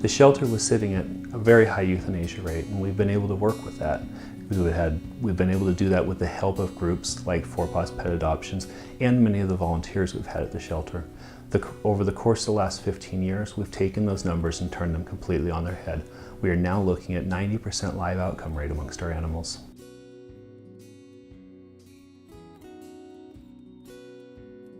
The shelter was sitting at a very high euthanasia rate, and we've been able to work with that. We've been able to do that with the help of groups like Four Paws Pet Adoptions and many of the volunteers we've had at the shelter. Over the course of the last 15 years, we've taken those numbers and turned them completely on their head. We are now looking at 90% live outcome rate amongst our animals.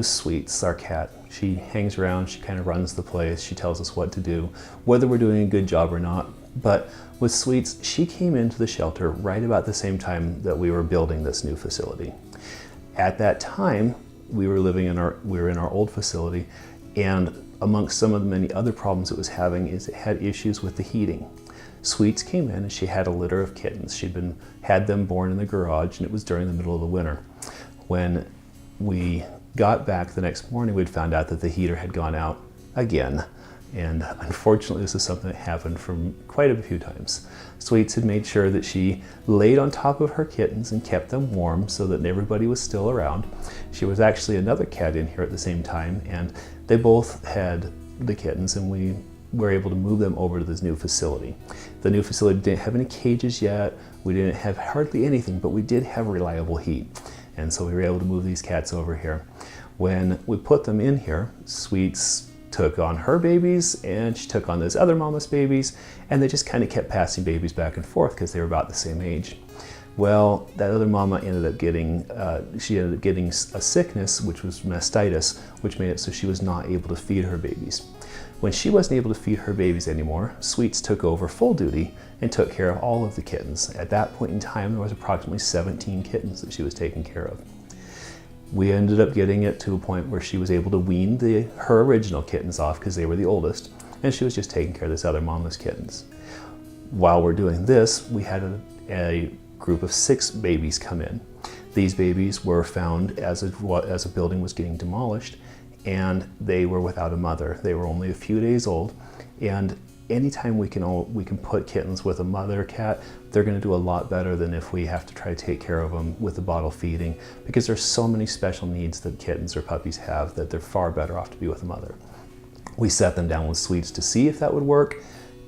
Sweets, our cat. She hangs around, she kind of runs the place, she tells us what to do, whether we're doing a good job or not. But with Sweets, she came into the shelter right about the same time that we were building this new facility. At that time, we were in our old facility, and amongst some of the many other problems it was having is it had issues with the heating. Sweets came in and she had a litter of kittens. She'd had them born in the garage, and it was during the middle of the winter. When we got back the next morning, we'd found out that the heater had gone out again. And unfortunately, this is something that happened from quite a few times. Sweets had made sure that she laid on top of her kittens and kept them warm so that everybody was still around. She was actually another cat in here at the same time, and they both had the kittens, and we were able to move them over to this new facility. The new facility didn't have any cages yet. We didn't have hardly anything, but we did have reliable heat. And so we were able to move these cats over here. When we put them in here, Sweets took on her babies and she took on this other mama's babies, and they just kind of kept passing babies back and forth because they were about the same age. Well, that other mama ended up getting a sickness, which was mastitis, which made it so she was not able to feed her babies. When she wasn't able to feed her babies anymore, Sweets took over full duty and took care of all of the kittens. At that point in time, there was approximately 17 kittens that she was taking care of. We ended up getting it to a point where she was able to wean her original kittens off because they were the oldest, and she was just taking care of this other mama's kittens. While we're doing this, we had a group of 6 babies come in. These babies were found as a building was getting demolished, and they were without a mother. They were only a few days old, and anytime we can put kittens with a mother cat, they're going to do a lot better than if we have to try to take care of them with the bottle feeding, because there's so many special needs that kittens or puppies have that they're far better off to be with a mother. We set them down with Sweets to see if that would work,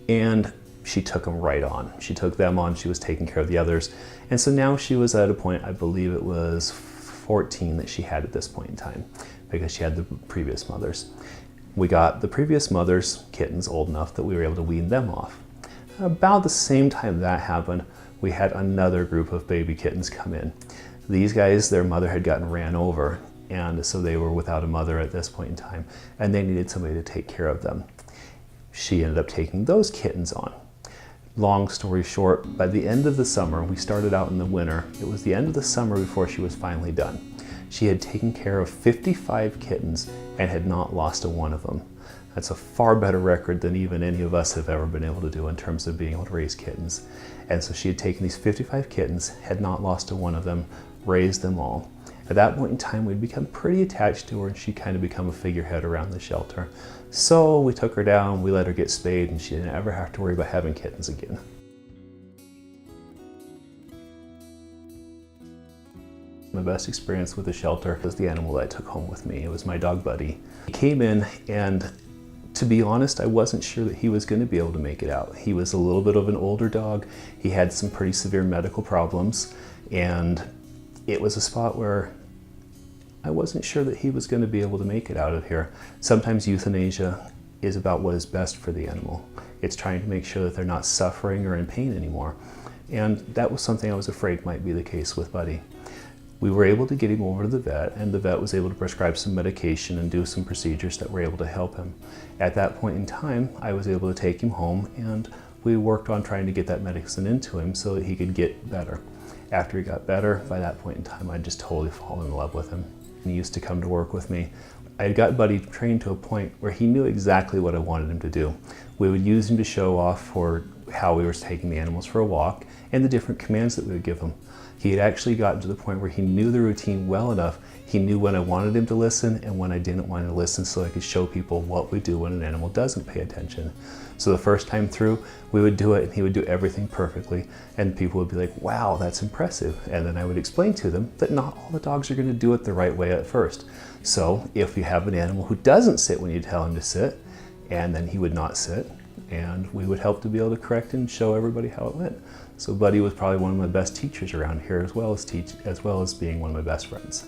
and she took them right on. She took them on, she was taking care of the others, and so now she was at a point, I believe it was 14 that she had at this point in time, because she had the previous mothers. We got the previous mother's kittens old enough that we were able to wean them off. About the same time that happened, we had another group of baby kittens come in. These guys, their mother had gotten ran over, and so they were without a mother at this point in time, and they needed somebody to take care of them. She ended up taking those kittens on. Long story short, by the end of the summer, we started out in the winter. It was the end of the summer before she was finally done. She had taken care of 55 kittens and had not lost a one of them. That's a far better record than even any of us have ever been able to do in terms of being able to raise kittens. And so she had taken these 55 kittens, had not lost a one of them, raised them all. At that point in time, we'd become pretty attached to her, and she'd kind of become a figurehead around the shelter. So we took her down, we let her get spayed, and she didn't ever have to worry about having kittens again. My best experience with the shelter was the animal that I took home with me. It was my dog Buddy. He came in, and to be honest, I wasn't sure that he was going to be able to make it out. He was a little bit of an older dog. He had some pretty severe medical problems, and it was a spot where I wasn't sure that he was going to be able to make it out of here. Sometimes euthanasia is about what is best for the animal. It's trying to make sure that they're not suffering or in pain anymore. And that was something I was afraid might be the case with Buddy. We were able to get him over to the vet, and the vet was able to prescribe some medication and do some procedures that were able to help him. At that point in time, I was able to take him home, and we worked on trying to get that medicine into him so that he could get better. After he got better, by that point in time, I'd just totally fallen in love with him. He used to come to work with me. I had got Buddy trained to a point where he knew exactly what I wanted him to do. We would use him to show off for how we were taking the animals for a walk and the different commands that we would give him. He had actually gotten to the point where he knew the routine well enough. He knew when I wanted him to listen and when I didn't want him to listen, so I could show people what we do when an animal doesn't pay attention. So the first time through, we would do it and he would do everything perfectly, and people would be like, wow, that's impressive. And then I would explain to them that not all the dogs are going to do it the right way at first. So if you have an animal who doesn't sit when you tell him to sit, and then he would not sit, and we would help to be able to correct and show everybody how it went. So Buddy was probably one of my best teachers around here, as well as being one of my best friends.